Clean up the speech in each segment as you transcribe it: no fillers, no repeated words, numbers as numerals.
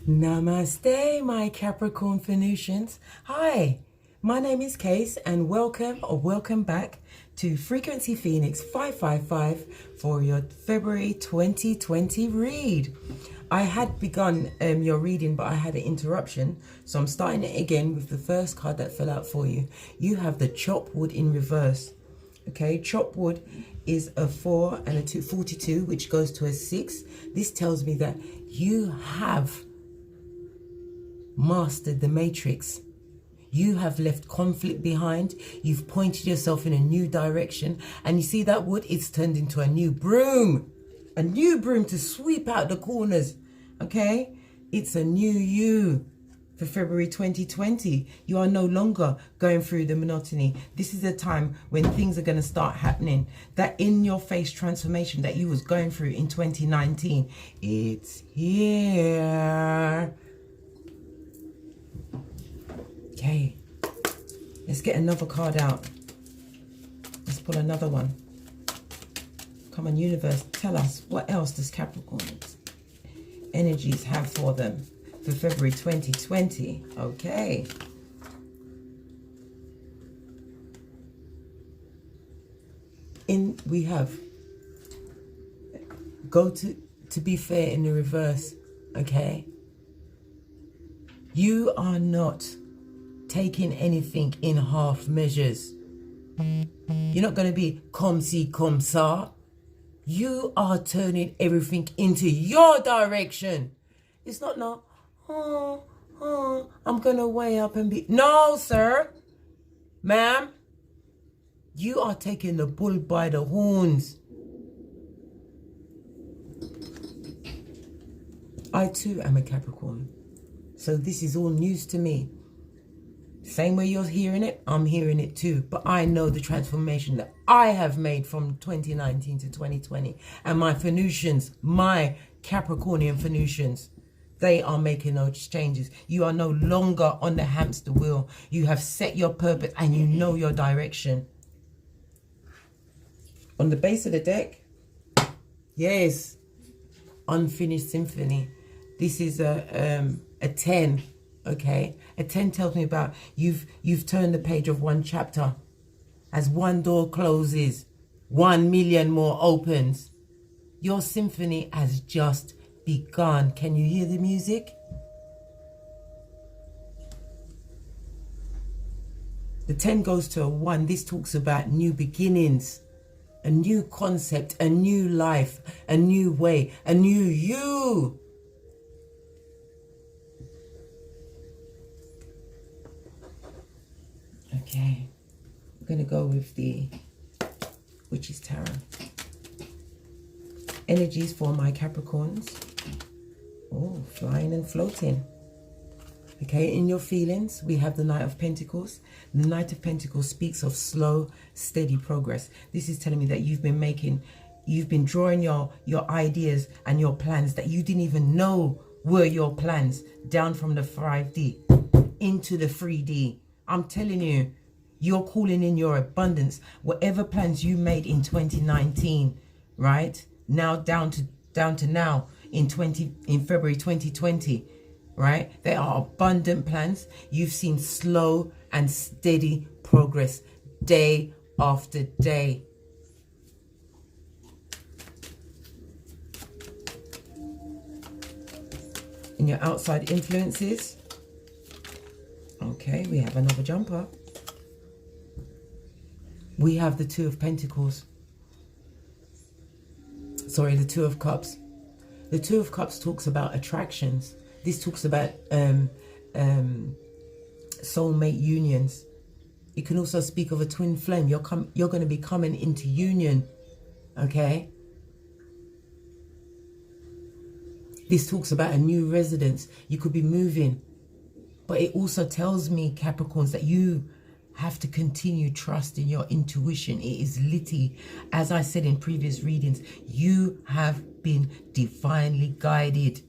Namaste, my Capricorn Phoenicians. Hi, my name is Case and welcome back to Frequency Phoenix 555 for your February 2020 read. I had begun your reading, but I had an interruption, so I'm starting it again with the first card that fell out for you. You have the Chop Wood in reverse. Okay, Chop Wood is a 4 and a 2, 42, which goes to a 6. This tells me that you have mastered the matrix. You have left conflict behind. You've pointed yourself in a new direction. And you see that wood? It's turned into a new broom. A new broom to sweep out the corners. Okay? It's a new you for February 2020. You are no longer going through the monotony. This is a time when things are going to start happening. That in-your-face transformation that you was going through in 2019, it's here. Okay, let's get another card out. Let's pull another one. Come on, universe, tell us, what else does Capricorn's energies have for them for February 2020? Okay. We have to be fair in the reverse, okay? You are not taking anything in half measures. You're not going to be comme ci, comme ça. You are turning everything into your direction. It's not no, I'm going to weigh up and be... No, sir. Ma'am. You are taking the bull by the horns. I too am a Capricorn. So this is all news to me. Same way you're hearing it, I'm hearing it too. But I know the transformation that I have made from 2019 to 2020. And my Phoenicians, my Capricornian Phoenicians, they are making those changes. You are no longer on the hamster wheel. You have set your purpose and you know your direction. On the base of the deck, yes, Unfinished Symphony. This is a 10. Okay, a 10 tells me about you've turned the page of one chapter. As one door closes, 1 million more opens. Your symphony has just begun. Can you hear the music? The 10 goes to a 1. This talks about new beginnings, a new concept, a new life, a new way, a new you. Okay, we're going to go with the Witch's Tarot. Energies for my Capricorns. Oh, flying and floating. Okay, in your feelings, we have the Knight of Pentacles. The Knight of Pentacles speaks of slow, steady progress. This is telling me that you've been drawing your ideas and your plans that you didn't even know were your plans down from the 5D into the 3D. I'm telling you, you're calling in your abundance. Whatever plans you made in 2019, right? Now down to now in February 2020, right? They are abundant plans. You've seen slow and steady progress day after day. In your outside influences, okay, we have another jumper. We have the Two of Pentacles. Sorry, the Two of Cups. The Two of Cups talks about attractions. This talks about soulmate unions. It can also speak of a twin flame. You're going to be coming into union, okay? This talks about a new residence. You could be moving. But it also tells me, Capricorns, that you have to continue trusting your intuition. It is litty. As I said in previous readings, you have been divinely guided.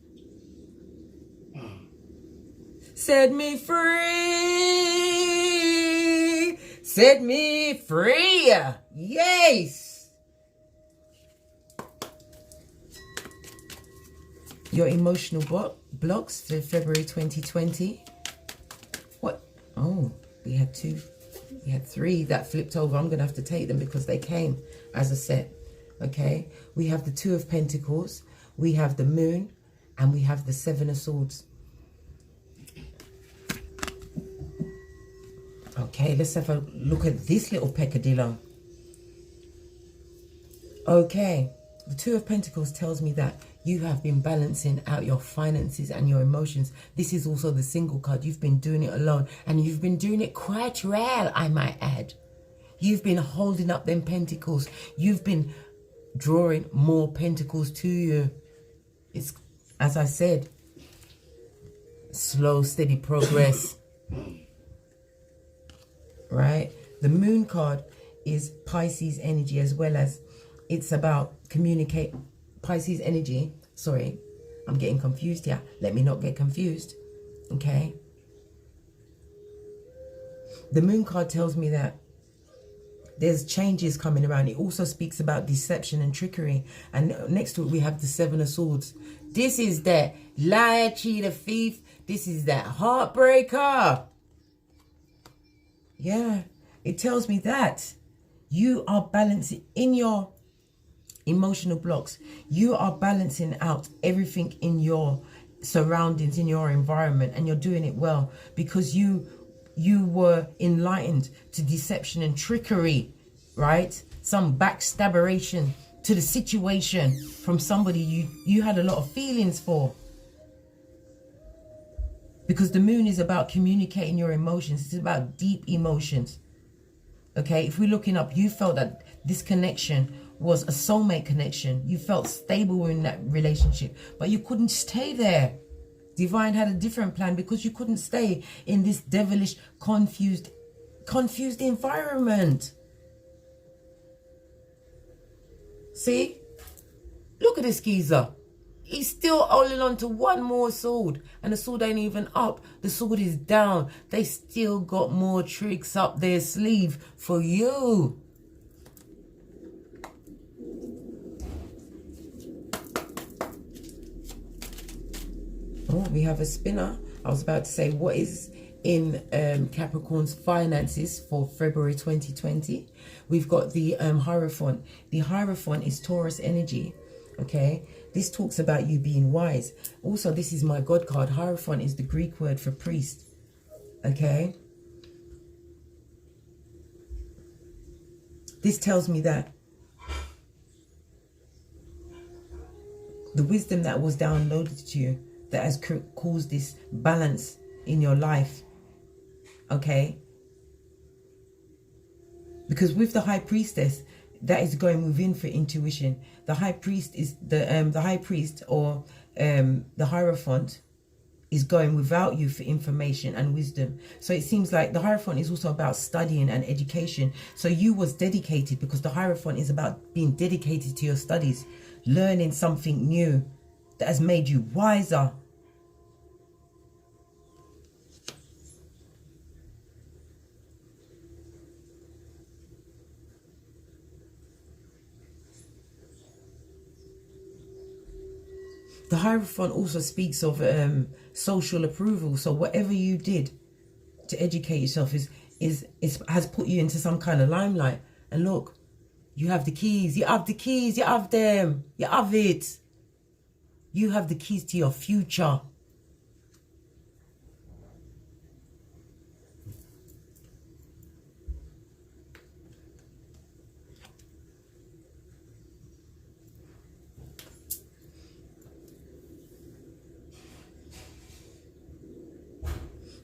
Set me free. Set me free. Yes. your emotional blocks to February 2020. What? Oh, we had two. We had three that flipped over. I'm going to have to take them because they came as a set. Okay. We have the Two of Pentacles. We have the Moon. And we have the Seven of Swords. Okay, let's have a look at this little peccadillo. Okay, the Two of Pentacles tells me that you have been balancing out your finances and your emotions. This is also the single card. You've been doing it alone, and you've been doing it quite well, I might add. You've been holding up them pentacles. You've been drawing more pentacles to you. It's, as I said, slow, steady progress. Right? The Moon card is Pisces energy, as well as it's about communicate. Pisces energy, sorry, I'm getting confused here. Let me not get confused. Okay? The Moon card tells me that there's changes coming around. It also speaks about deception and trickery. And next to it, we have the Seven of Swords. This is that liar, cheater, thief. This is that heartbreaker. Yeah, it tells me that you are balancing in your emotional blocks. You are balancing out everything in your surroundings, in your environment, and you're doing it well because you were enlightened to deception and trickery, right? Some backstabberation to the situation from somebody you had a lot of feelings for. Because the Moon is about communicating your emotions. It's about deep emotions. Okay, if we're looking up, you felt that this connection was a soulmate connection. You felt stable in that relationship, but you couldn't stay there. Divine had a different plan because you couldn't stay in this devilish, confused environment. See? Look at this geezer. He's still holding on to one more sword. And the sword ain't even up. The sword is down. They still got more tricks up their sleeve for you. Oh, we have a spinner. I was about to say, what is in Capricorn's finances for February 2020? We've got the Hierophant. The Hierophant is Taurus energy. Okay, this talks about you being wise. Also, this is my God card. Hierophant is the Greek word for priest. Okay, this tells me that the wisdom that was downloaded to you that has caused this balance in your life. Okay, because with the High Priestess, that is going within for intuition. The High Priest is the High Priest, or the Hierophant is going without you for information and wisdom. So it seems like the Hierophant is also about studying and education. So you was dedicated, because the Hierophant is about being dedicated to your studies, learning something new that has made you wiser. The Hierophant also speaks of social approval. So whatever you did to educate yourself has put you into some kind of limelight. And look, you have the keys. You have the keys. You have them. You have it. You have the keys to your future.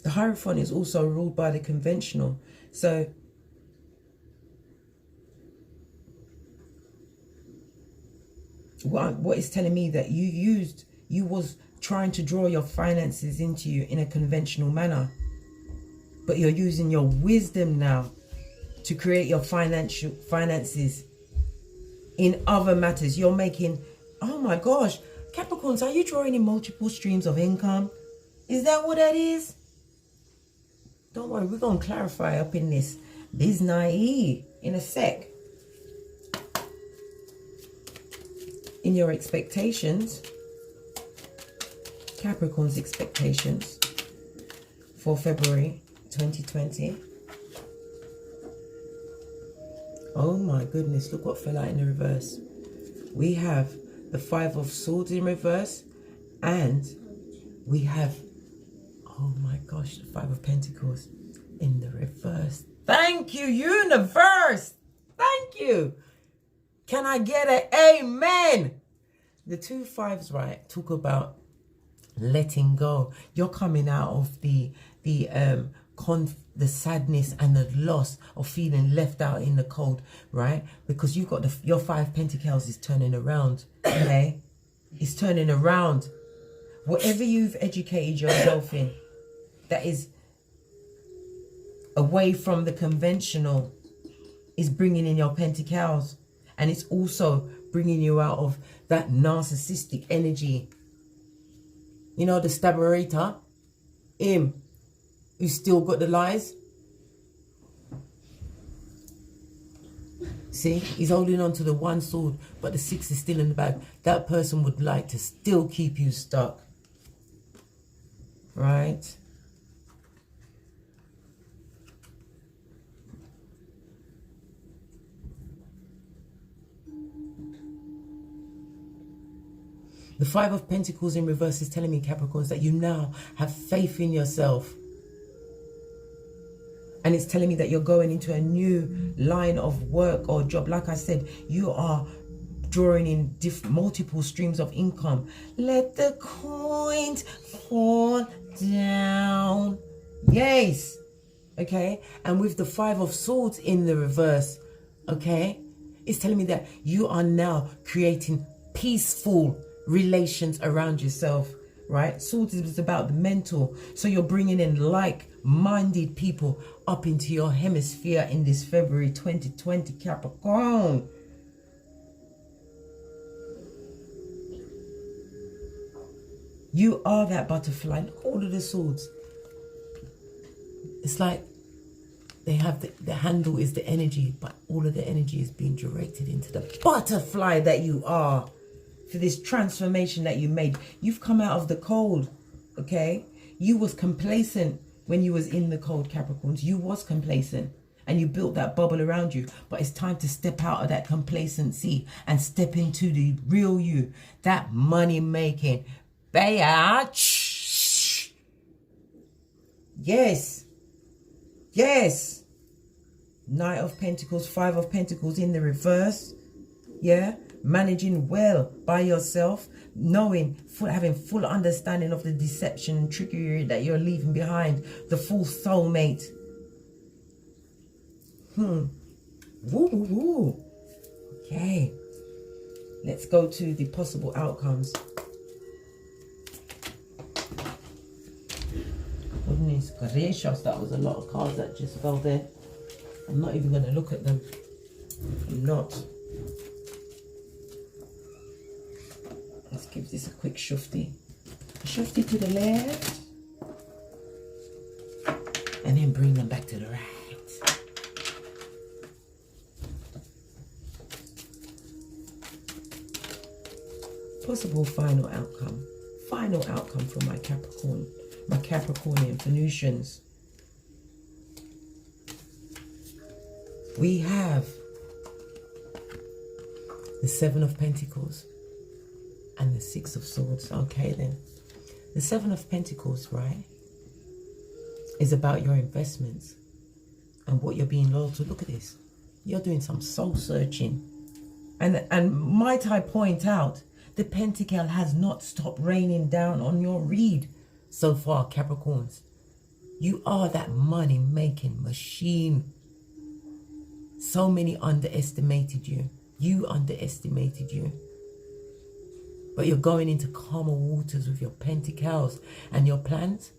The Hierophant is also ruled by the conventional. So what is telling me that you was trying to draw your finances into you in a conventional manner, but you're using your wisdom now to create your finances in other matters. You're making, oh my gosh, Capricorns, are you drawing in multiple streams of income? Is that what that is? Don't worry, we're going to clarify up in this biznai in a sec. In your expectations, Capricorn's expectations for February 2020. Oh my goodness, look what fell out in the reverse. We have the Five of Swords in reverse, and we have, oh my gosh, the Five of Pentacles in the reverse. Thank you, universe. Thank you. Can I get an amen? The two fives, right, talk about letting go. You're coming out of the sadness and the loss of feeling left out in the cold, right? Because you've got your Five Pentacles is turning around, okay? It's turning around. Whatever you've educated yourself in that is away from the conventional is bringing in your Pentacles, and it's also bringing you out of that narcissistic energy. You know, the staberator, him, who's still got the lies. See, he's holding on to the one sword, but the six is still in the bag. That person would like to still keep you stuck. Right? The Five of Pentacles in reverse is telling me, Capricorns, that you now have faith in yourself. And it's telling me that you're going into a new line of work or job. Like I said, you are drawing in multiple streams of income. Let the coins fall down. Yes. Okay. And with the Five of Swords in the reverse, okay, it's telling me that you are now creating peaceful relations around yourself, right? Swords is about the mental. So you're bringing in like-minded people up into your hemisphere in this February 2020, Capricorn. You are that butterfly. Look, all of the swords. It's like they have the handle is the energy, but all of the energy is being directed into the butterfly that you are. For this transformation that you made. You've come out of the cold, okay? You was complacent when you was in the cold, Capricorns. You was complacent and you built that bubble around you. But it's time to step out of that complacency and step into the real you. That money making. Bitch. Yes. Yes. Knight of Pentacles, Five of Pentacles in the reverse. Yeah. Managing well by yourself, knowing, having full understanding of the deception and trickery that you're leaving behind, the full soulmate. Woo, woo, woo. Okay, let's go to the possible outcomes. Goodness gracious, that was a lot of cards that just fell there. I'm not even going to look at them. I'm not. Let's give this a quick shufty. Shufty to the left. And then bring them back to the right. Possible final outcome. Final outcome for my Capricorn. My Capricornian Venusians. We have the Seven of Pentacles. And the Six of Swords. Okay then. The Seven of Pentacles, right, is about your investments and what you're being loyal to. Look at this. You're doing some soul searching. And might I point out, the Pentacle has not stopped raining down on your read so far, Capricorns. You are that money-making machine. So many underestimated you. You underestimated you. But you're going into calmer waters with your Pentacles. And your plans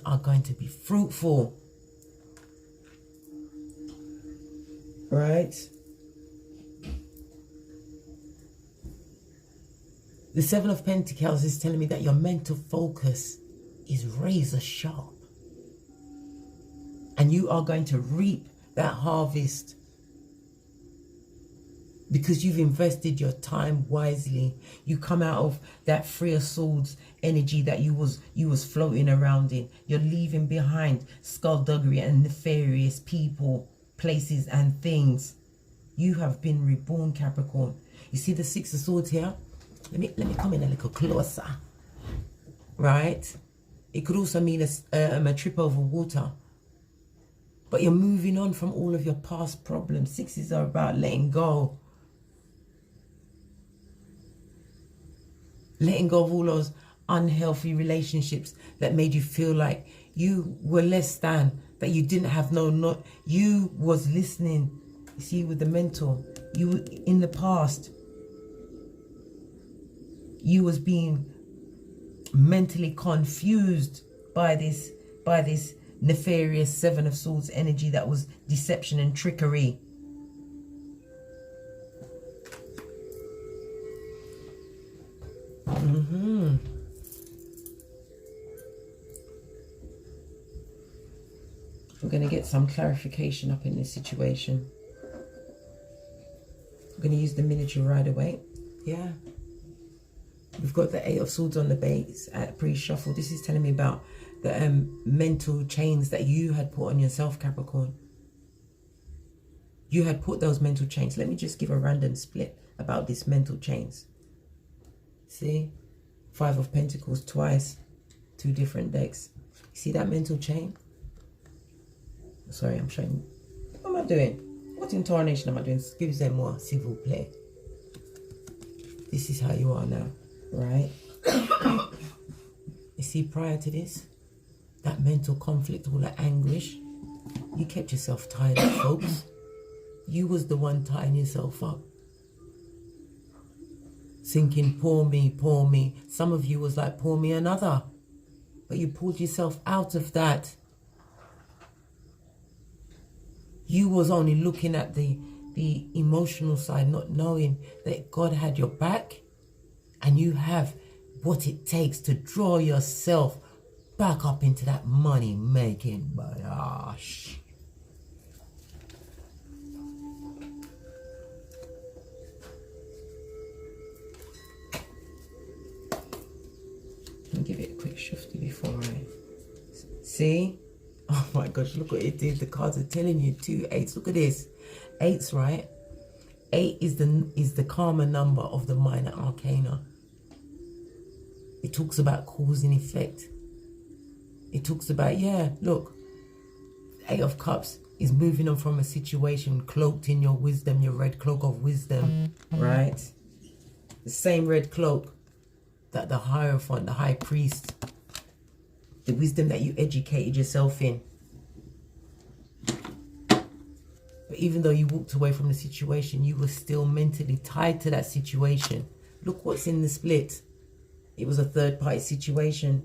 are going to be fruitful. Right? The Seven of Pentacles is telling me that your mental focus is razor sharp. And you are going to reap that harvest. Because you've invested your time wisely. You come out of that Three of Swords energy that you was floating around in. You're leaving behind skullduggery and nefarious people, places and things. You have been reborn, Capricorn. You see the Six of Swords here? Let me come in a little closer. Right? It could also mean a trip over water. But you're moving on from all of your past problems. Sixes are about letting go. Letting go of all those unhealthy relationships that made you feel like you were less than, that you didn't have you was listening. You see, with the mentor, you in the past, you was being mentally confused by this nefarious Seven of Swords energy that was deception and trickery. We're going to get some clarification up in this situation. We're going to use the miniature right away. Yeah. We've got the Eight of Swords on the base at pre-shuffle. This is telling me about the mental chains that you had put on yourself, Capricorn. You had put those mental chains. Let me just give a random split about these mental chains. See? Five of Pentacles twice. Two different decks. See that mental chain? Sorry, I'm showing. What am I doing? What intonation am I doing? Give them more civil play. This is how you are now, right? You see, prior to this, that mental conflict, all that anguish, you kept yourself tied up, folks. You was the one tying yourself up. Thinking, poor me, poor me. Some of you was like, poor me another. But you pulled yourself out of that. You was only looking at the emotional side, not knowing that God had your back. And you have what it takes to draw yourself back up into that money-making barrage. Let me give it a quick shifty before I... See? Oh my gosh, look what it did. The cards are telling you 2 8s. Look at this. 8s, right? 8 is the karma number of the minor arcana. It talks about cause and effect. It talks about, yeah, look. 8 of Cups is moving on from a situation cloaked in your wisdom, your red cloak of wisdom, right? The same red cloak that the Hierophant, the High Priest, the wisdom that you educated yourself in. But even though you walked away from the situation, you were still mentally tied to that situation. Look what's in the split. It was a third-party situation.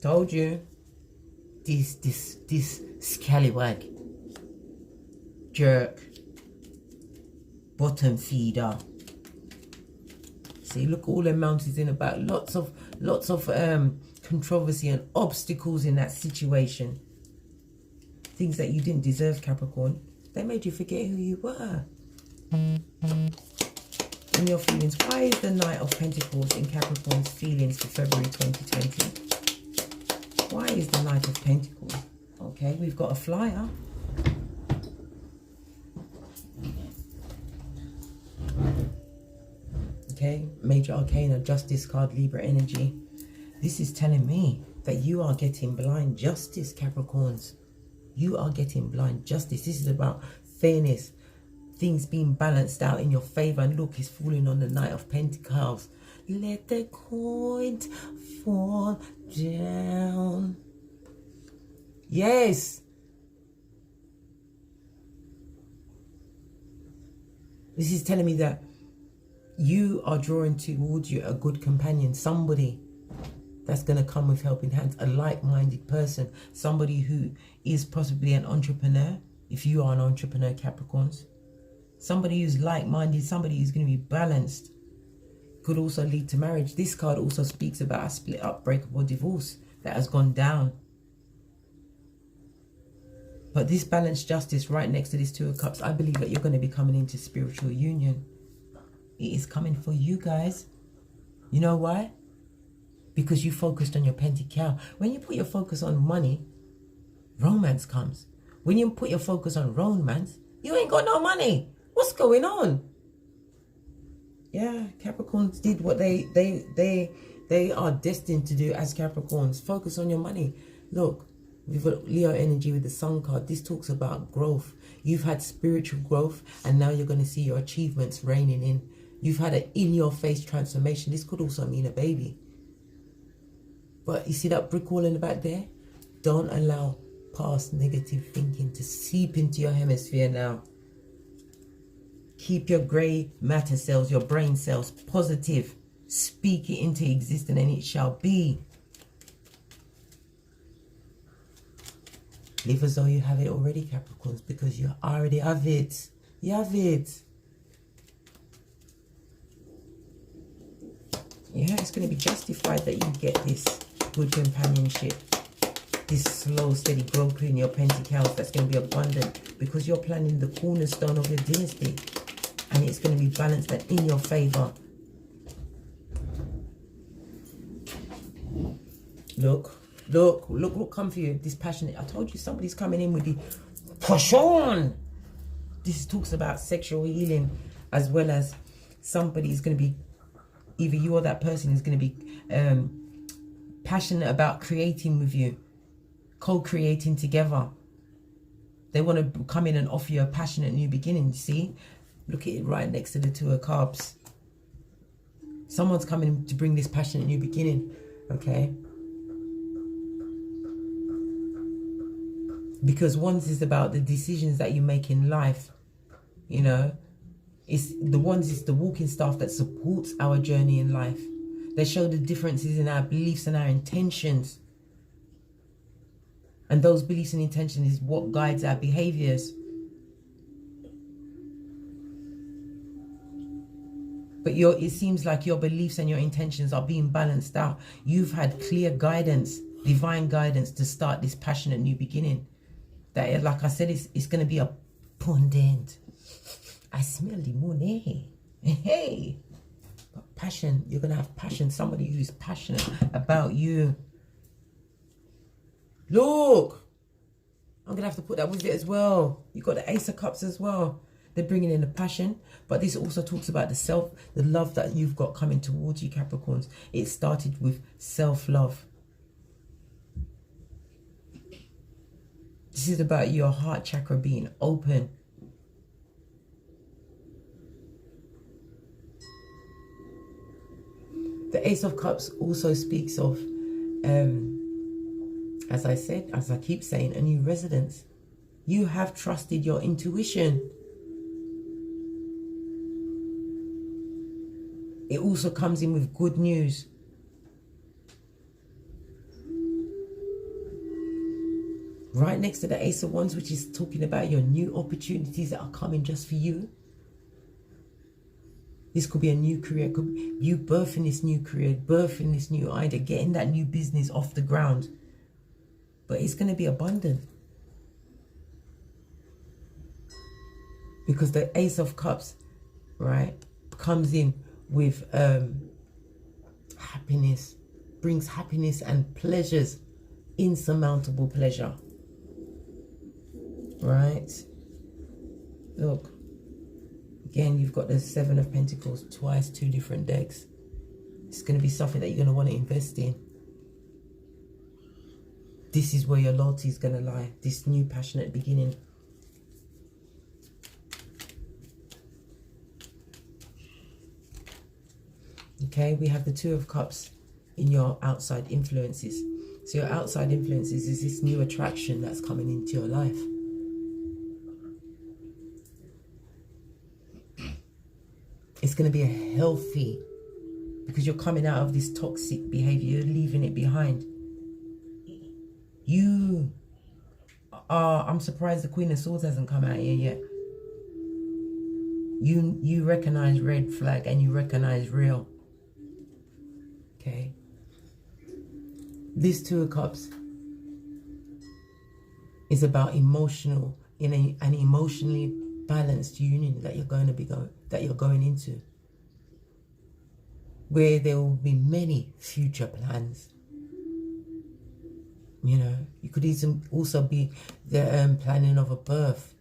Told you. This scallywag. Jerk. Bottom feeder. See, look, all the mountains in about lots of controversy and obstacles in that situation. Things that you didn't deserve, Capricorn. They made you forget who you were. In your feelings, why is the Knight of Pentacles in Capricorn's feelings for February 2020? Why is the Knight of Pentacles? Okay, we've got a flyer. Okay, Major Arcana, Justice card, Libra energy. This is telling me that you are getting blind justice, Capricorns. You are getting blind justice. This is about fairness. Things being balanced out in your favor. And look, it's falling on the Knight of Pentacles. Let the coin fall down. Yes. This is telling me that you are drawing towards you a good companion, somebody that's going to come with helping hands, a like-minded person, somebody who is possibly an entrepreneur, if you are an entrepreneur, Capricorns. Somebody who's like-minded, somebody who's going to be balanced. Could also lead to marriage. This card also speaks about a split up, breakup, or divorce that has gone down. But this balanced justice right next to this Two of Cups, I believe that you're going to be coming into spiritual union. It is coming for you guys. You know why? Because you focused on your pentacle. When you put your focus on money, romance comes. When you put your focus on romance, you ain't got no money. What's going on? Yeah, Capricorns did what they are destined to do as Capricorns. Focus on your money. Look, we've got Leo energy with the Sun card. This talks about growth. You've had spiritual growth, and now you're going to see your achievements raining in. You've had an in-your-face transformation. This could also mean a baby. But you see that brick wall in the back there? Don't allow past negative thinking to seep into your hemisphere now. Keep your grey matter cells, your brain cells, positive. Speak it into existence and it shall be. Live as though you have it already, Capricorns, because you already have it. You have it. Yeah, it's going to be justified that you get this good companionship. This slow, steady growth in your pentacles that's going to be abundant because you're planning the cornerstone of your dynasty. And it's going to be balanced and in your favor. Look what come for you. This passionate. I told you somebody's coming in with the push on. This talks about sexual healing, as well as somebody's going to be, either you or that person is going to be passionate about creating with you, co-creating together. They want to come in and offer you a passionate new beginning. You see, look at it right next to the Two of Cups. Someone's coming to bring this passionate new beginning. Okay. Because ones is about the decisions that you make in life, you know. It's the ones is the walking staff that supports our journey in life. They show the differences in our beliefs and our intentions. And those beliefs and intentions is what guides our behaviors. But it seems like your beliefs and your intentions are being balanced out. You've had clear guidance, divine guidance to start this passionate new beginning. That, like I said, it's going to be abundant. I smell the money. Hey. But passion, you're going to have passion. Somebody who's passionate about you. Look. I'm going to have to put that with it as well. You got the Ace of Cups as well. They're bringing in the passion. But this also talks about the love that you've got coming towards you, Capricorns. It started with self-love. This is about your heart chakra being open. The Ace of Cups also speaks of, as I keep saying, a new residence. You have trusted your intuition. It also comes in with good news. Right next to the Ace of Wands, which is talking about your new opportunities that are coming just for you. This could be a new career. It could be you birthing this new career, birthing this new idea, getting that new business off the ground. But it's going to be abundant. Because the Ace of Cups, right, comes in with happiness. Brings happiness and pleasures. Insurmountable pleasure. Right? Look. Again, you've got the Seven of Pentacles twice, two different decks. It's going to be something that you're going to want to invest in. This is where your loyalty is going to lie. This new passionate beginning. Okay, we have the Two of Cups in your outside influences. So your outside influences is this new attraction that's coming into your life. It's going to be a healthy, because you're coming out of this toxic behavior. You're leaving it behind. You are, I'm surprised the Queen of Swords hasn't come out here yet. You recognize red flag and you recognize real. Okay. This Two of Cups is about emotional, in an emotionally balanced union that you're going into. where there will be many future plans. You know, you could even also be the planning of a birth,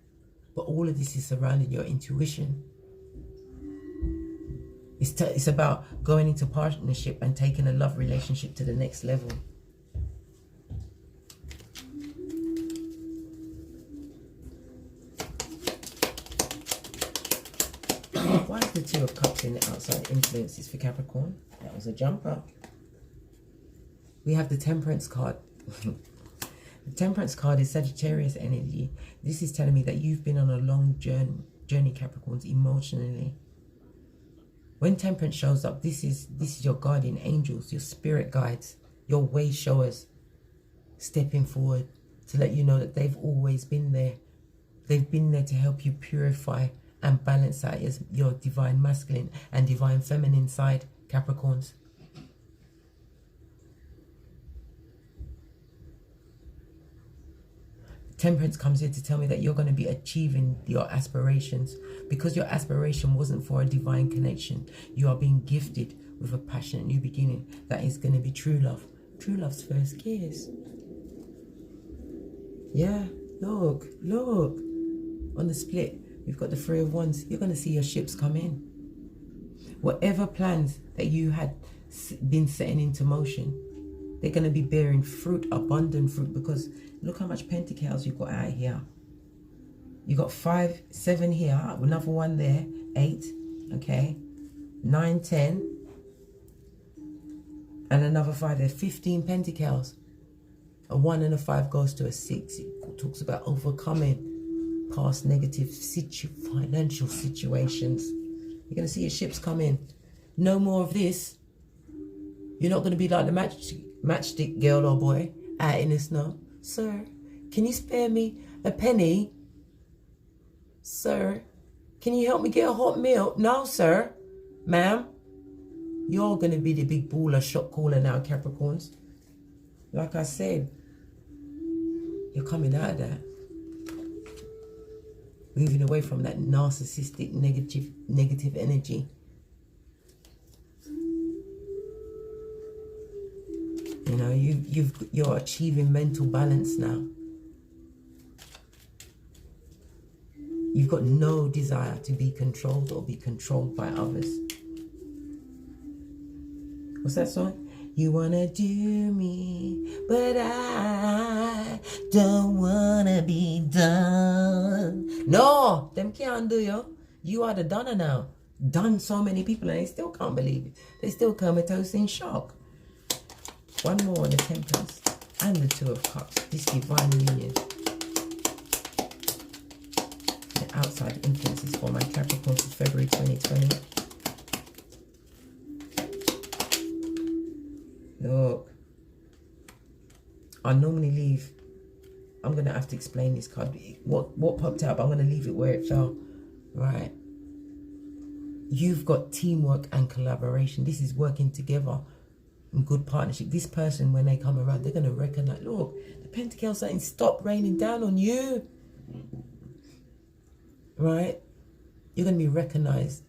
but all of this is surrounding your intuition. It's about going into partnership and taking a love relationship to the next level. Why is the Two of Cups in the outside influences for Capricorn? That was a jumper. We have the Temperance card. The Temperance card is Sagittarius energy. This is telling me that you've been on a long journey, Capricorns, emotionally. When Temperance shows up, this is your guardian angels, your spirit guides, your way showers, stepping forward to let you know that they've always been there. They've been there to help you purify and balance out your divine masculine and divine feminine side, Capricorns. Temperance comes here to tell me that you're going to be achieving your aspirations. Because your aspiration wasn't for a divine connection, you are being gifted with a passionate new beginning that is going to be true love. True love's first kiss. Yeah, look. On the split, we've got the Three of Wands. You're going to see your ships come in. Whatever plans that you had been setting into motion, they're going to be bearing fruit, abundant fruit, because look how much pentacles you got out here. You got 5, 7 here, another one there, 8, okay, 9, 10, and another 5 there, 15 pentacles. A 1 and a 5 goes to a 6. It talks about overcoming past negative financial situations. You're going to see your ships come in. No more of this. You're not going to be like the matchstick girl or boy out in the snow. Sir, can you spare me a penny? Sir, can you help me get a hot meal? No, sir. Ma'am, you're going to be the big baller shot caller now, Capricorns. Like I said, you're coming out of that. Moving away from that narcissistic, negative energy. You know, you're achieving mental balance now. You've got no desire to be controlled or be controlled by others. What's that song? You wanna do me, but I don't wanna be done. No, them can't do you. You are the donor now. Done so many people and they still can't believe it. They still comatose in shock. One more on the Temperance and the Two of Cups. This divine union. The outside influences for my Capricorn for February 2020. Look. I normally leave. I'm going to have to explain this card. What popped out, but I'm going to leave it where it fell. Right. You've got teamwork and collaboration. This is working together. In good partnership. This person, when they come around, they're going to recognize, look, the pentacles ain't stop raining down on you. Right? You're going to be recognized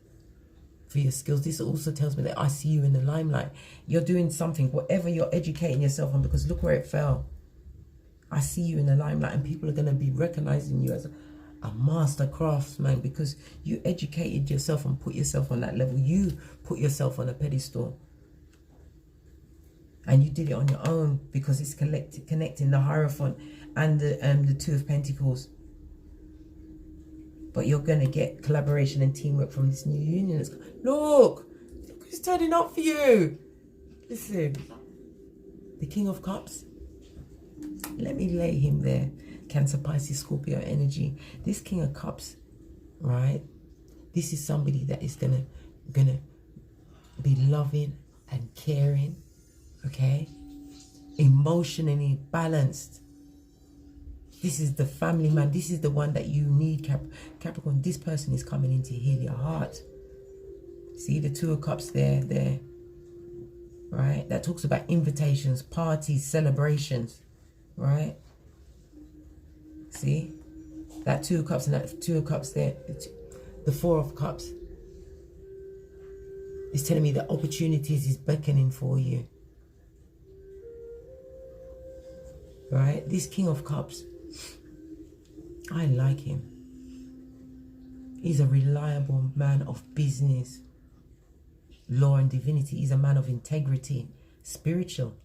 for your skills. This also tells me that I see you in the limelight. You're doing something, whatever you're educating yourself on, because look where it fell. I see you in the limelight and people are going to be recognizing you as a master craftsman because you educated yourself and put yourself on that level. You put yourself on a pedestal. And you did it on your own because it's connecting the Hierophant and the Two of Pentacles. But you're going to get collaboration and teamwork from this new union. Look who's turning up for you. Listen, the King of Cups. Let me lay him there. Cancer, Pisces, Scorpio energy. This King of Cups, right? This is somebody that is gonna be loving and caring. Okay, emotionally balanced. This is the family man. This is the one that you need, Capricorn. This person is coming in to heal your heart. See the Two of Cups there, right? That talks about invitations, parties, celebrations, right? See that Two of Cups and that Two of Cups there. The Four of Cups. It's telling me that opportunities is beckoning for you. Right? This King of Cups, I like him. He's a reliable man of business, law and divinity. He's a man of integrity, spiritual,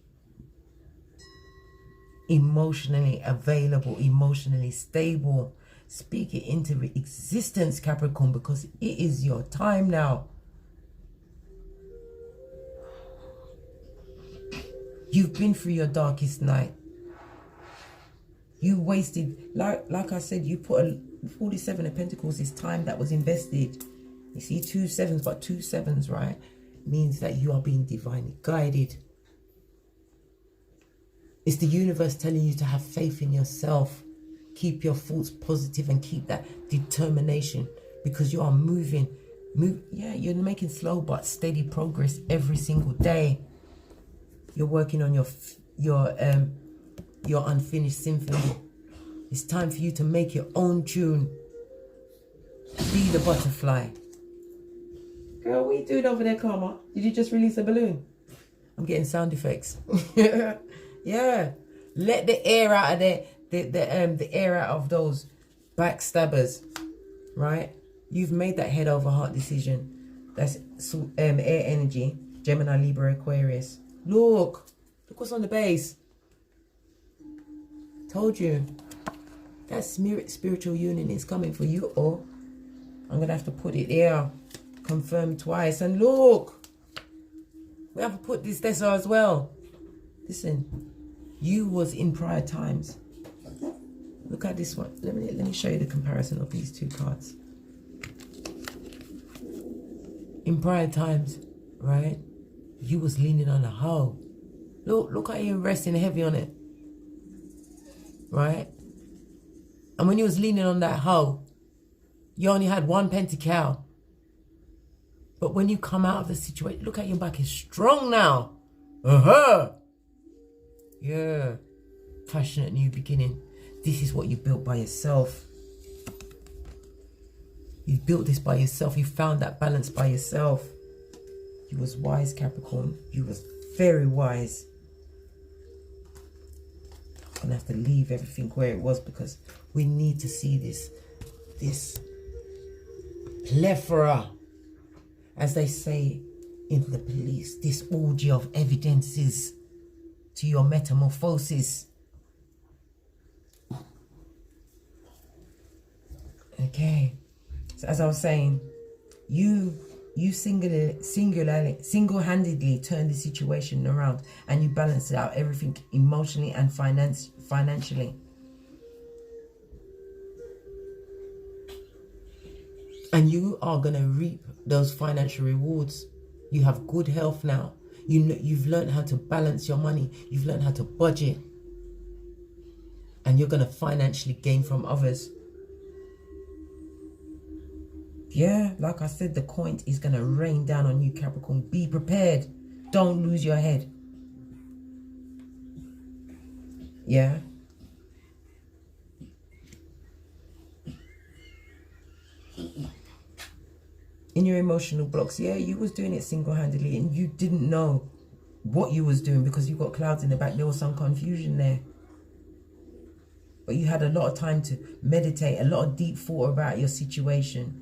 emotionally available, emotionally stable. Speak it into existence, Capricorn, because it is your time now. You've been through your darkest night. You wasted, like I said, you put a 47 of Pentacles is time that was invested. You see 2 sevens, but 2 sevens, right, means that you are being divinely guided. It's the universe telling you to have faith in yourself. Keep your thoughts positive and keep that determination, because you are moving. Yeah, you're making slow but steady progress every single day. You're working on your unfinished symphony. It's time for you to make your own tune. Be the butterfly. Girl, what are you doing over there, Karma? Did you just release a balloon? I'm getting sound effects. Yeah. Let the air out of the air out of those backstabbers. Right? You've made that head over heart decision. That's air energy. Gemini, Libra, Aquarius. Look what's on the base. Told you. That spiritual union is coming for you all. I'm going to have to put it here. Confirm twice. And look. We have to put this there as well. Listen. You was in prior times. Look at this one. Let me show you the comparison of these two cards. In prior times, right? You was leaning on a hoe. Look how you're resting heavy on it. Right? And when you was leaning on that hoe, you only had one pentacle. But when you come out of the situation, look at your back is strong now. Yeah. Passionate new beginning. This is what you built by yourself. You built this by yourself. You found that balance by yourself. You was wise, Capricorn. You was very wise. I'm gonna have to leave everything where it was because we need to see this plethora, as they say in the police, this orgy of evidences to your metamorphosis. Okay, so as I was saying, you single-handedly turn the situation around, and you balance it out, everything emotionally and financially. And you are going to reap those financial rewards. You have good health now. You've learned how to balance your money. You've learned how to budget. And you're going to financially gain from others. Yeah, like I said, the coin is going to rain down on you, Capricorn. Be prepared. Don't lose your head. Yeah. In your emotional blocks, yeah, you was doing it single-handedly and you didn't know what you was doing because you got clouds in the back. There was some confusion there. But you had a lot of time to meditate, a lot of deep thought about your situation.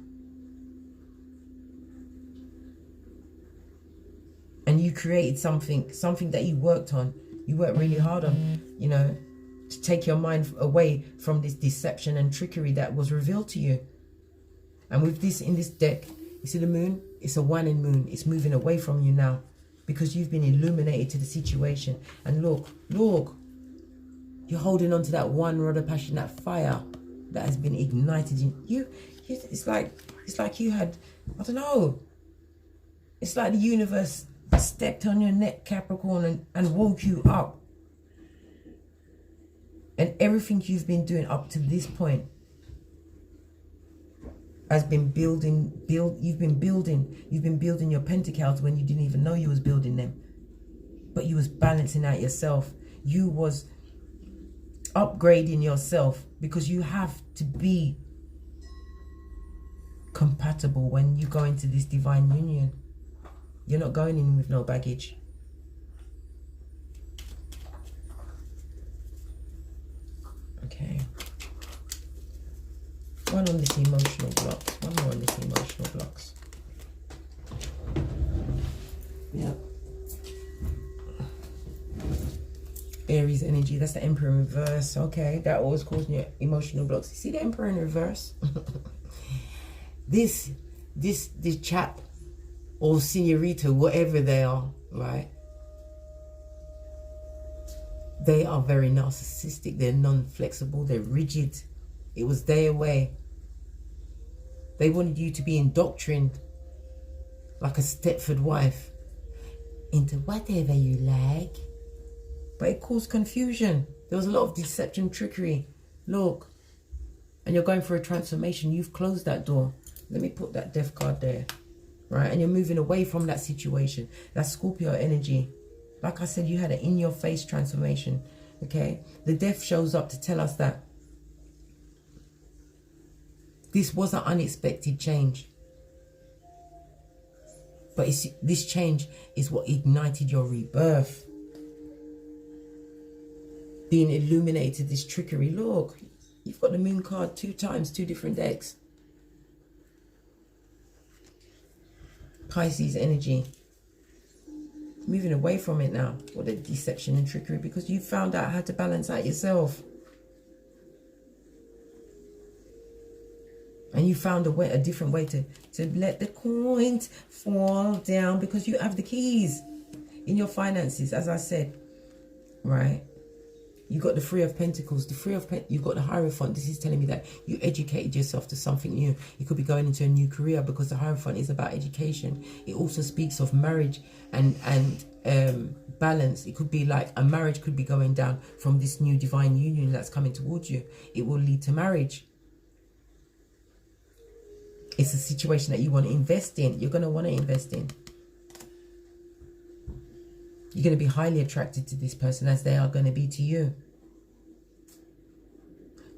And you created something that you worked on. You worked really hard on, you know, to take your mind away from this deception and trickery that was revealed to you. And with this, in this deck, you see the moon? It's a waning moon. It's moving away from you now because you've been illuminated to the situation. And look, you're holding on to that one rod of passion, that fire that has been ignited in you. It's like you had, I don't know. It's like the universe stepped on your neck, Capricorn, and woke you up. And everything you've been doing up to this point has been you've been building your pentacles when you didn't even know you was building them. But you was balancing out yourself. You was upgrading yourself because you have to be compatible when you go into this divine union. You're not going in with no baggage. Okay. One on this emotional blocks. One more on this emotional blocks. Yep. Aries energy. That's the Emperor in reverse. Okay. That always causing you emotional blocks. You see the Emperor in reverse? This chap or senorita, whatever they are, right? They are very narcissistic. They're non-flexible. They're rigid. It was their way. They wanted you to be indoctrined like a Stepford wife into whatever you like. But it caused confusion. There was a lot of deception, trickery. Look. And you're going for a transformation. You've closed that door. Let me put that death card there. Right? And you're moving away from that situation. That's Scorpio energy. Like I said, you had an in-your-face transformation. Okay? The death shows up to tell us that this was an unexpected change. But this change is what ignited your rebirth. Being illuminated, this trickery. Look, you've got the moon card 2 times, 2 different decks. Pisces energy. Moving away from it now. What a deception and trickery, because you found out how to balance out yourself. And you found a different way to let the coins fall down, because you have the keys in your finances, as I said. Right? You got the Three of Pentacles. You've got the Hierophant. This is telling me that you educated yourself to something new. You could be going into a new career, because the Hierophant is about education. It also speaks of marriage and balance. It could be like a marriage could be going down from this new divine union that's coming towards you. It will lead to marriage. It's a situation that you want to invest in. You're going to want to invest in. You're going to be highly attracted to this person, as they are going to be to you.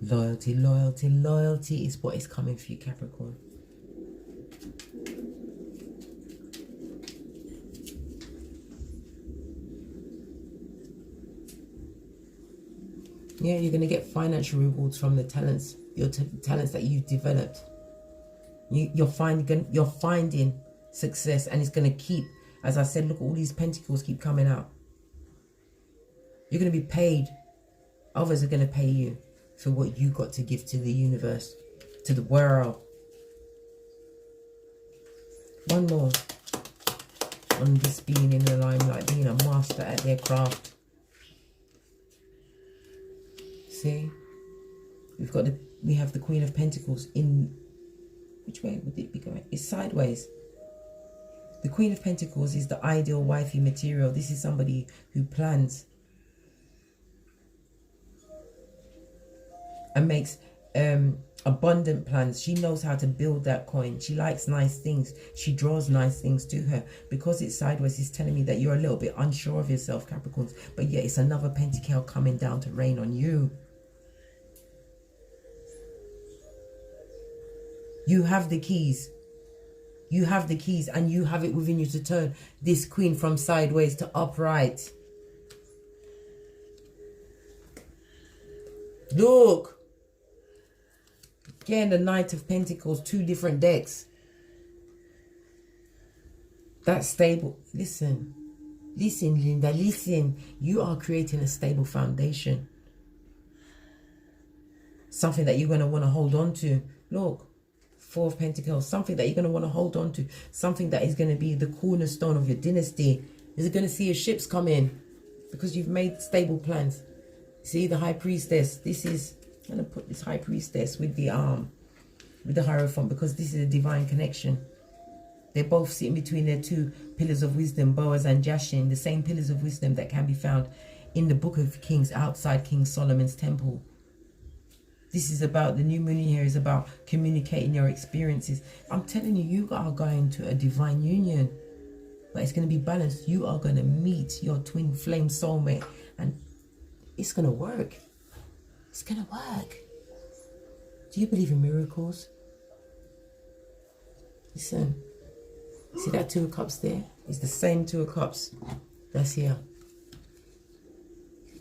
Loyalty, loyalty, loyalty is what is coming for you, Capricorn. Yeah, you're going to get financial rewards from the talents, your talents that you've developed. You're finding success, and it's going to keep. As I said, look, all these pentacles keep coming out. You're going to be paid. Others are going to pay you for what you got to give to the universe, to the world. One more on this being in the limelight, being a master at their craft. See? We have the Queen of Pentacles in... Which way would it be going? It's sideways. The Queen of Pentacles is the ideal wifey material. This is somebody who plans and makes abundant plans. She knows how to build that coin. She likes nice things. She draws nice things to her. Because it's sideways, it's telling me that you're a little bit unsure of yourself, Capricorns. But yeah, it's another pentacle coming down to rain on you. You have the keys. You have the keys, and you have it within you to turn this queen from sideways to upright. Look. Again, the Knight of Pentacles, 2 different decks. That's stable. Listen. Listen, Linda, listen. You are creating a stable foundation. Something that you're going to want to hold on to. Look. 4 of Pentacles, something that you're going to want to hold on to, something that is going to be the cornerstone of your dynasty. You're going to see your ships come in because you've made stable plans. See the High Priestess. This is, I'm going to put this High Priestess with the Hierophant, because this is a divine connection. They're both sitting between their 2 pillars of wisdom, Boaz and Jashin, the same pillars of wisdom that can be found in the Book of Kings outside King Solomon's temple. This is about, the new moon here is about communicating your experiences. I'm telling you, you are going to a divine union. But it's going to be balanced. You are going to meet your twin flame soulmate. And it's going to work. It's going to work. Do you believe in miracles? Listen. See that 2 of Cups there? It's the same Two of Cups that's here.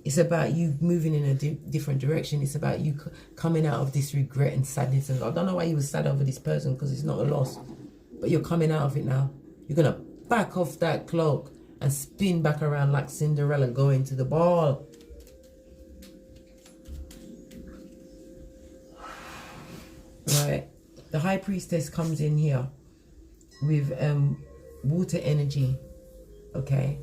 It's about you moving in a different direction. It's about you coming out of this regret and sadness. And I don't know why you were sad over this person, because it's not a loss. But you're coming out of it now. You're going to back off that cloak and spin back around like Cinderella going to the ball. Right. The High Priestess comes in here with water energy. Okay.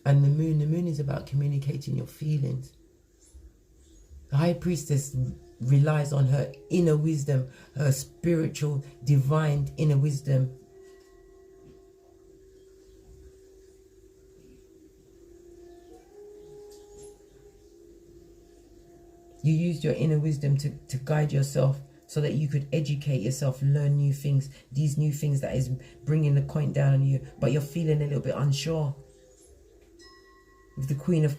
And the moon is about communicating your feelings. The High Priestess relies on her inner wisdom, her spiritual, divine inner wisdom. You used your inner wisdom to guide yourself so that you could educate yourself, learn new things, these new things that is bringing the coin down on you, but you're feeling a little bit unsure. With the Queen of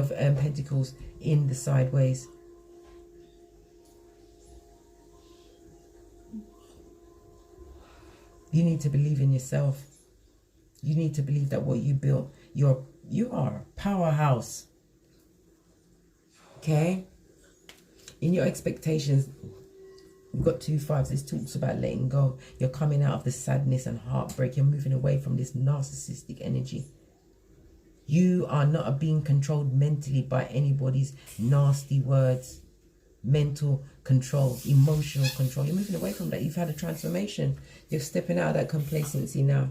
Pentacles in the sideways. You need to believe in yourself. You need to believe that what you built, you are a powerhouse. Okay? In your expectations, you've got 2 5s. This talks about letting go. You're coming out of the sadness and heartbreak. You're moving away from this narcissistic energy. You are not being controlled mentally by anybody's nasty words. Mental control, emotional control. You're moving away from that. You've had a transformation. You're stepping out of that complacency now.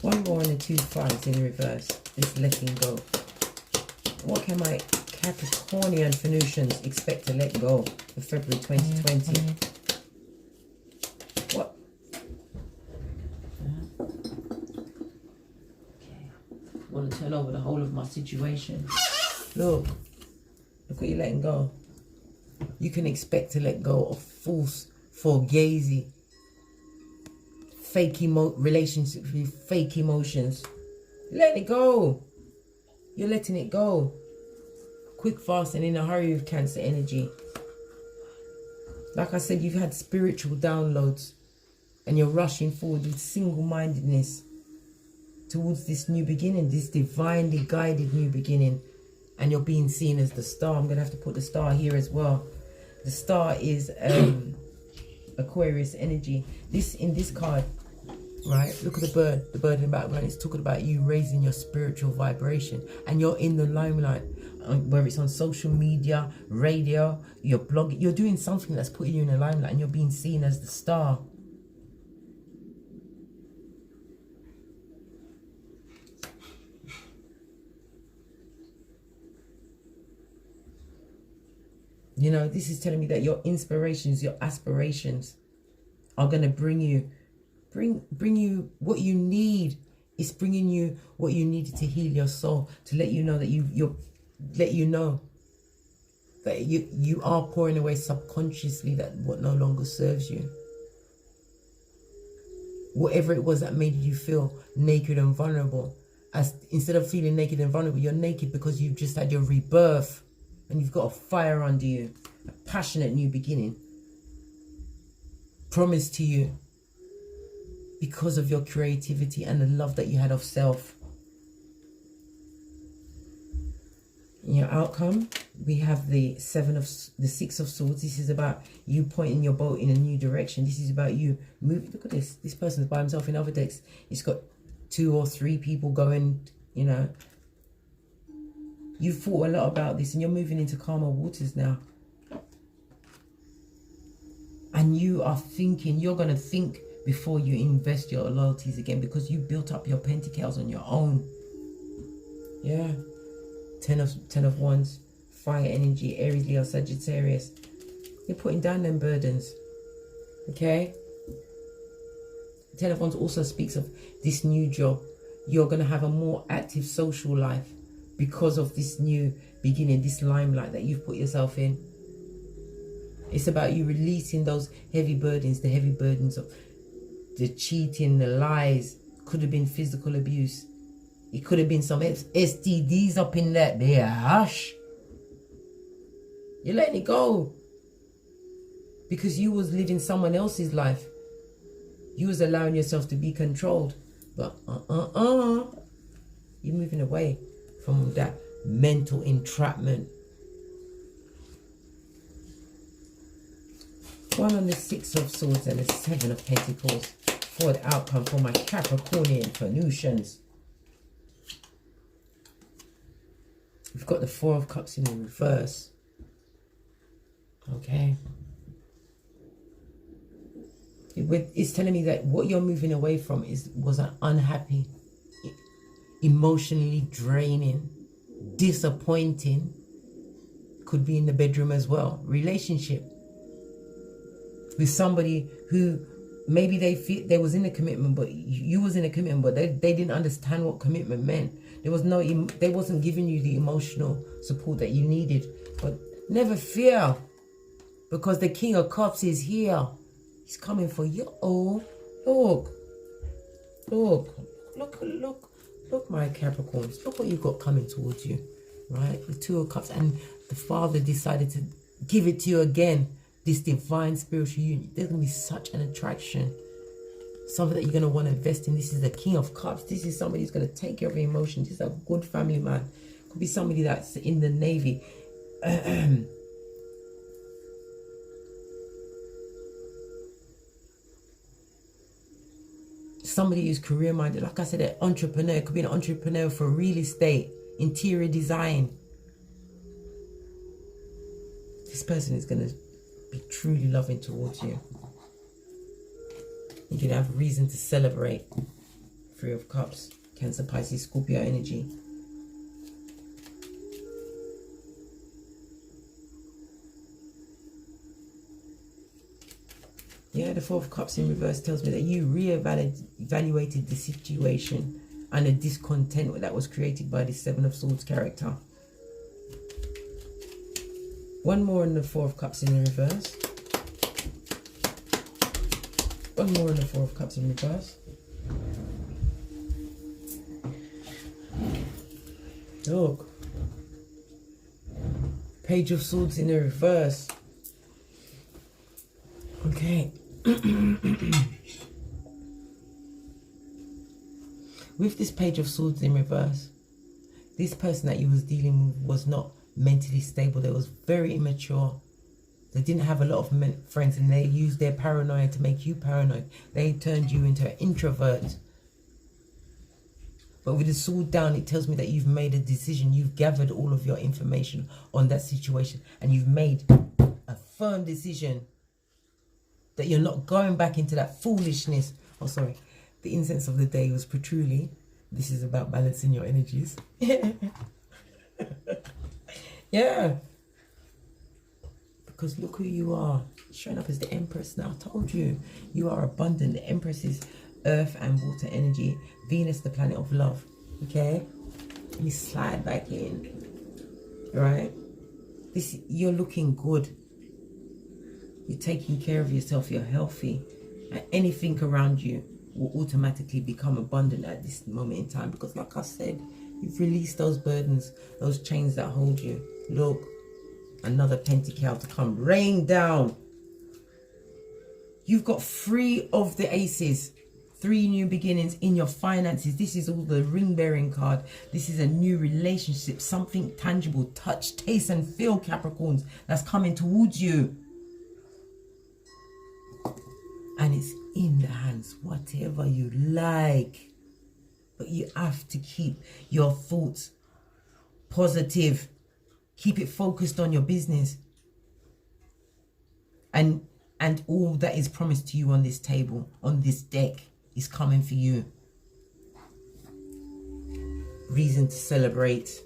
1 more on the 2 5s in reverse. This letting go. What can my Capricornian Venusians expect to let go for February 2020? What? Okay. I want to turn over the whole of my situation. Look what you're letting go. You can expect to let go of false, fugazi, fake relationships with fake emotions. Let it go. You're letting it go. Quick, fast, and in a hurry with Cancer energy. Like I said, you've had spiritual downloads and you're rushing forward with single-mindedness towards this new beginning, this divinely guided new beginning. And you're being seen as the star. I'm going to have to put the star here as well. The star is Aquarius energy. In this card, right? Look at the bird. The bird in the background. It's talking about you raising your spiritual vibration. And you're in the limelight. Whether it's on social media, radio, you're blogging. You're doing something that's putting you in the limelight. And you're being seen as the star. You know, this is telling me that your inspirations, your aspirations are going to bring you what you need. It's bringing you what you needed to heal your soul, to let you know that you are pouring away subconsciously that what no longer serves you. Whatever it was that made you feel naked and vulnerable, instead of feeling naked and vulnerable, you're naked because you've just had your rebirth. And you've got a fire under you, a passionate new beginning promised to you because of your creativity and the love that you had of self. In your outcome, we have the 6 of Swords. This is about you pointing your boat in a new direction. This is about you moving. Look at this. This person's by himself. In other decks, it's got 2 or 3 people going, you know. You've thought a lot about this and you're moving into calmer waters now. And you are thinking, you're going to think before you invest your loyalties again, because you built up your pentacles on your own. Yeah. 10 of Wands, fire energy, Aries, Leo, Sagittarius. You're putting down them burdens. Okay? 10 of Wands also speaks of this new job. You're going to have a more active social life because of this new beginning, this limelight that you've put yourself in. It's about you releasing those heavy burdens, the heavy burdens of the cheating, the lies. Could have been physical abuse. It could have been some STDs up in that there. Hush. You're letting it go. Because you was living someone else's life. You was allowing yourself to be controlled. But you're moving away from that mental entrapment. One on the Six of Swords and the Seven of Pentacles for the outcome for my Capricornian Venusians. We've got the Four of Cups in the reverse. Okay. It's telling me that what you're moving away from was an unhappy, emotionally draining, disappointing, could be in the bedroom as well, relationship with somebody who maybe they was in a commitment, but you was in a commitment, but they didn't understand what commitment meant. They wasn't giving you the emotional support that you needed. But never fear, because the King of Cups is here. He's coming for you. Oh, look, my Capricorns. Look what you've got coming towards you, right? The Two of Cups, and the Father decided to give it to you again. This divine spiritual union. There's going to be such an attraction. Something that you're going to want to invest in. This is the King of Cups. This is somebody who's going to take care of your emotions. This is a good family man. Could be somebody that's in the Navy. Somebody who's career minded. Like I said, an entrepreneur. Could be an entrepreneur for real estate, interior design. This person is going to be truly loving towards you. You can have reason to celebrate. Three of Cups, Cancer, Pisces, Scorpio energy. Yeah, the Four of Cups in reverse tells me that you evaluated the situation and the discontent that was created by the Seven of Swords character. One more on the Four of Cups in the reverse. One more on the Four of Cups in reverse. Look. Page of Swords in the reverse. Okay. With this Page of Swords in reverse, this person that you was dealing with was not mentally stable. They was very immature. They didn't have a lot of friends, and they used their paranoia to make you paranoid. They turned you into an introvert. But with the sword down, it tells me that you've made a decision. You've gathered all of your information on that situation, and you've made a firm decision that you're not going back into that foolishness. Oh, sorry. The incense of the day was patchouli. This is about balancing your energies. Yeah. Because look who you are. Showing up as the Empress now. I told you. You are abundant. The Empress is earth and water energy. Venus, the planet of love. Okay? Let me slide back in. Alright? You're looking good. You're taking care of yourself. You're healthy. And anything around you will automatically become abundant at this moment in time. Because like I said, you've released those burdens, those chains that hold you. Look, another pentacle to come. Rain down. You've got 3 of the aces. 3 new beginnings in your finances. This is all the ring-bearing card. This is a new relationship. Something tangible. Touch, taste, and feel, Capricorns. That's coming towards you. And it's in the hands. Whatever you like. But you have to keep your thoughts positive. Keep it focused on your business. And all that is promised to you on this table, on this deck, is coming for you. Reason to celebrate.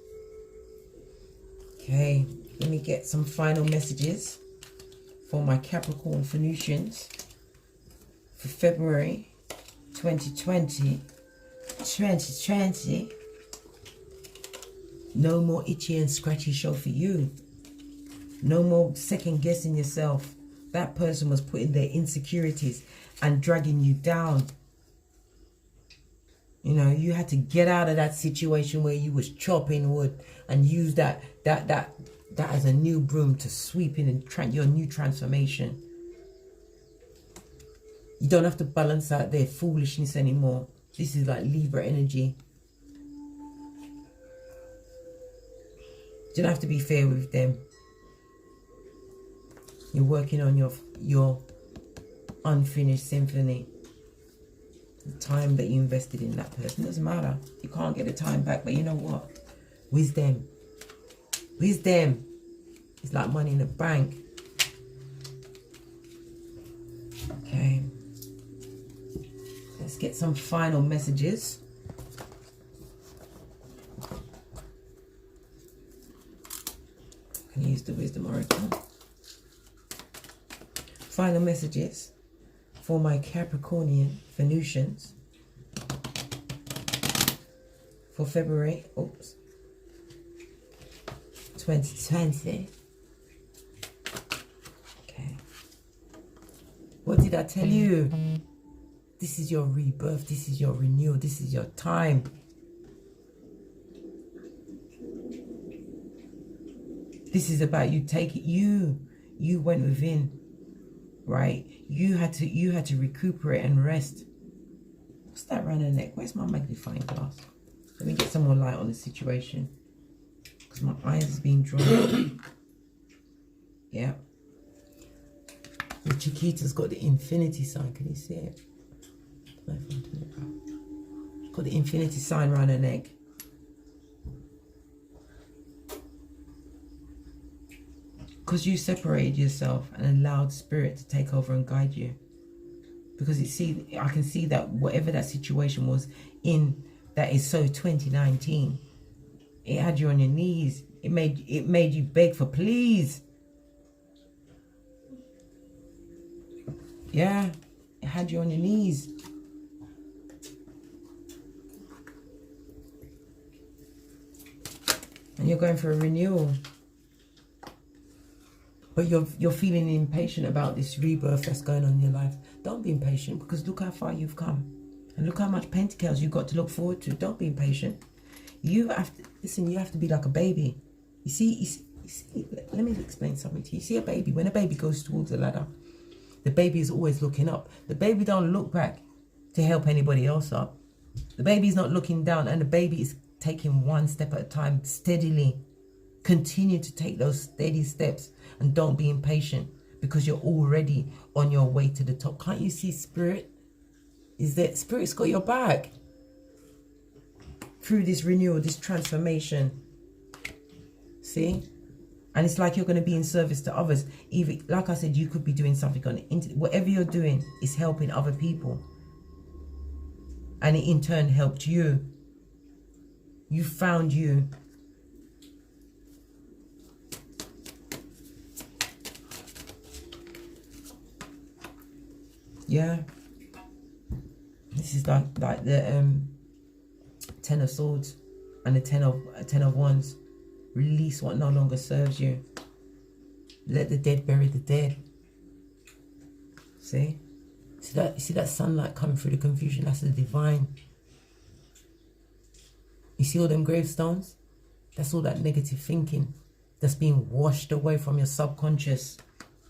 Okay, let me get some final messages for my Capricorn Venusians for February 2020. No more itchy and scratchy show for you. No more second guessing yourself. That person was putting their insecurities and dragging you down. You know, you had to get out of that situation where you was chopping wood and use that that as a new broom to sweep in and your new transformation. You don't have to balance out their foolishness anymore. This is like Libra energy. You don't have to be fair with them. You're working on your unfinished symphony. The time that you invested in that person doesn't matter. You can't get the time back, but you know what? Wisdom. Wisdom. It's like money in the bank. Okay. Let's get some final messages. Can use the Wisdom Oracle. Final messages for my Capricornian Venusians for February 2020. Okay. What did I tell you? This is your rebirth. This is your renewal. This is your time. This is about you taking you went within, right? You had to recuperate and rest. What's that around the neck? Where's my magnifying glass? Let me get some more light on the situation, because my eyes is being drawn. Yeah. The Chiquita's got the infinity sign. Can you see it? Got the infinity sign around her neck. Because you separated yourself and allowed spirit to take over and guide you. Because I can see that whatever that situation was in, that is so 2019, it had you on your knees. It made you beg for please. Yeah, it had you on your knees. And you're going for a renewal. But you're feeling impatient about this rebirth that's going on in your life. Don't be impatient, because look how far you've come. And look how much pentacles you've got to look forward to. Don't be impatient. You have to, listen, you have to be like a baby. You see, let me explain something to you. You see a baby, when a baby goes towards the ladder, the baby is always looking up. The baby don't look back to help anybody else up. The baby is not looking down, and the baby is taking one step at a time steadily. Continue to take those steady steps and don't be impatient, because you're already on your way to the top. Can't you see spirit? Is that spirit's got your back through this renewal, this transformation? See? And it's like you're going to be in service to others. Even, like I said, you could be doing something on the internet. Whatever you're doing is helping other people. And it in turn helped you. You found you. Yeah. This is like the 10 of Swords and the 10 of Wands. Release what no longer serves you. Let the dead bury the dead. See? See that sunlight coming through the confusion? That's the divine. You see all them gravestones? That's all that negative thinking that's being washed away from your subconscious.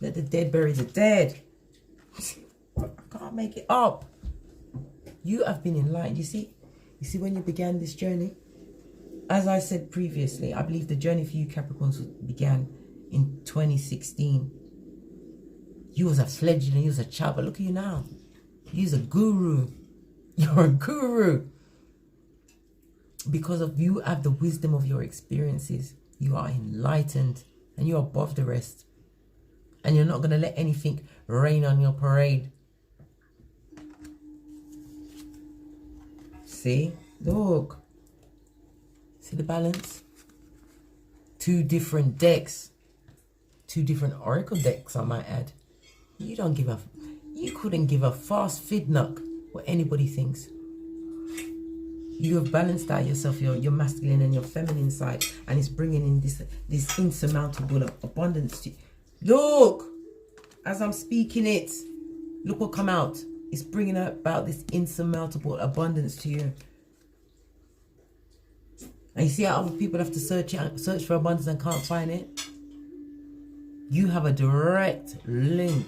Let the dead bury the dead. I can't make it up. You have been enlightened. You see when you began this journey, as I said previously, I believe the journey for you Capricorns began in 2016. You was a fledgling, you was a child, but look at you now. You're a guru. You're a guru. Because of you have the wisdom of your experiences. You are enlightened and you're above the rest. And you're not going to let anything rain on your parade. See? Look. See the balance? 2 different decks. 2 different oracle decks, I might add. You couldn't give a fast fidnuck what anybody thinks. You have balanced out yourself, your masculine and your feminine side, and it's bringing in this insurmountable abundance to you. Look, as I'm speaking it, look what come out. It's bringing about this insurmountable abundance to you. And you see how other people have to search for abundance and can't find it? You have a direct link.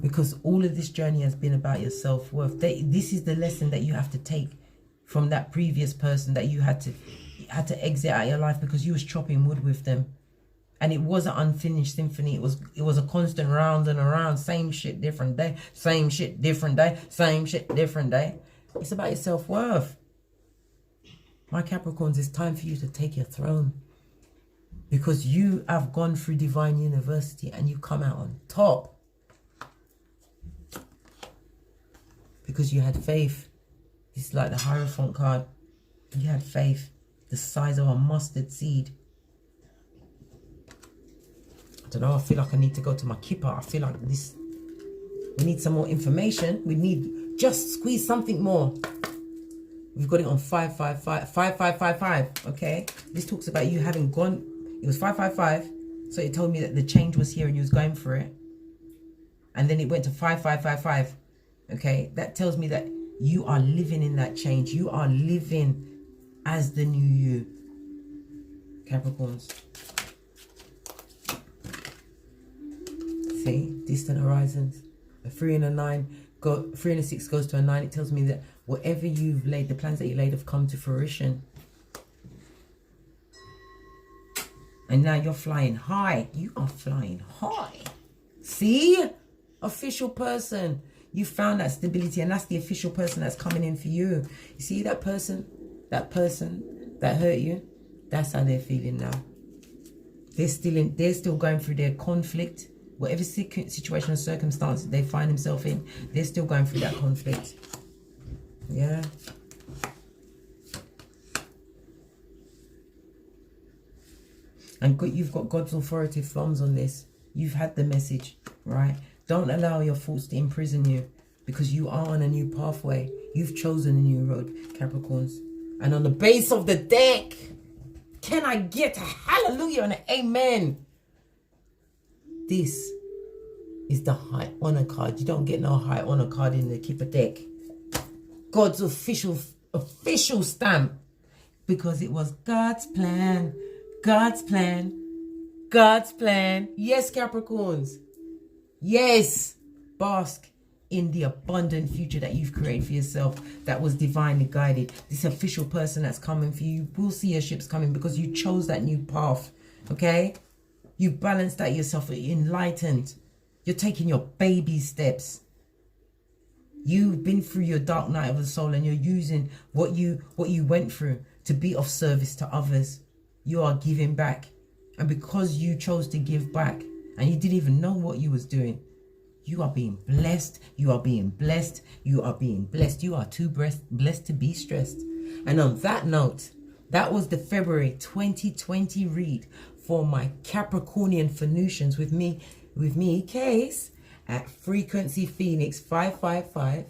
Because all of this journey has been about your self-worth. This is the lesson that you have to take from that previous person that you had to exit out of your life because you was chopping wood with them. And it was an unfinished symphony. It was a constant round and around. Same shit, different day. Same shit, different day. Same shit, different day. It's about your self-worth. My Capricorns, it's time for you to take your throne. Because you have gone through Divine University and you come out on top. Because you had faith. It's like the Hierophant card. You had faith. The size of a mustard seed. I don't know, I feel like I need to go to my Kippa. I feel like this, we need some more information. We need, just squeeze something more. We've got it on 555, 5555, okay? This talks about you having gone, it was 555, so it told me that the change was here and you was going for it. And then it went to 5555, okay? That tells me that you are living in that change. You are living as the new you, Capricorns. See, distant horizons. A 3 and a 9, 3 and a 6 goes to a 9. It tells me that whatever you've laid, the plans that you laid have come to fruition. And now you're flying high. You are flying high. See? Official person. You found that stability, and that's the official person that's coming in for you. You see that person that hurt you? That's how they're feeling now. They're still going through their conflict. Whatever situation or circumstance they find themselves in, they're still going through that conflict. Yeah. And you've got God's authoritative thumbs on this. You've had the message, right? Don't allow your thoughts to imprison you, because you are on a new pathway. You've chosen a new road, Capricorns. And on the base of the deck, can I get a hallelujah and an amen? This is the high honor card. You don't get no high honor card in the Kippa deck. God's official stamp. Because it was God's plan. God's plan. God's plan. Yes, Capricorns. Yes. Bask in the abundant future that you've created for yourself, that was divinely guided. This official person that's coming for you will see your ships coming because you chose that new path. Okay? You balanced out yourself, enlightened. You're taking your baby steps. You've been through your dark night of the soul, and you're using what you went through to be of service to others. You are giving back. And because you chose to give back, and you didn't even know what you was doing, you are being blessed. You are being blessed. You are being blessed. You are too blessed to be stressed. And on that note, that was the February 2020 read for my Capricornian Phoenicians with me, Case, at Frequency Phoenix 555.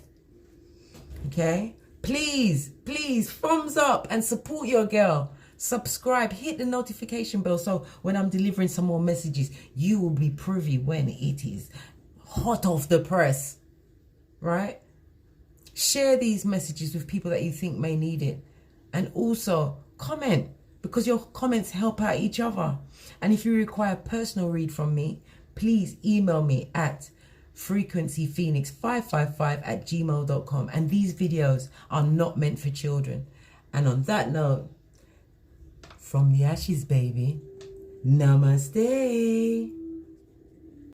Okay? Please, thumbs up and support your girl. Subscribe, hit the notification bell so when I'm delivering some more messages, you will be privy when it is hot off the press. Right? Share these messages with people that you think may need it. And also, comment, because your comments help out each other. And if you require a personal read from me, please email me at frequencyphoenix555@gmail.com. And these videos are not meant for children. And on that note, from the ashes, baby, namaste.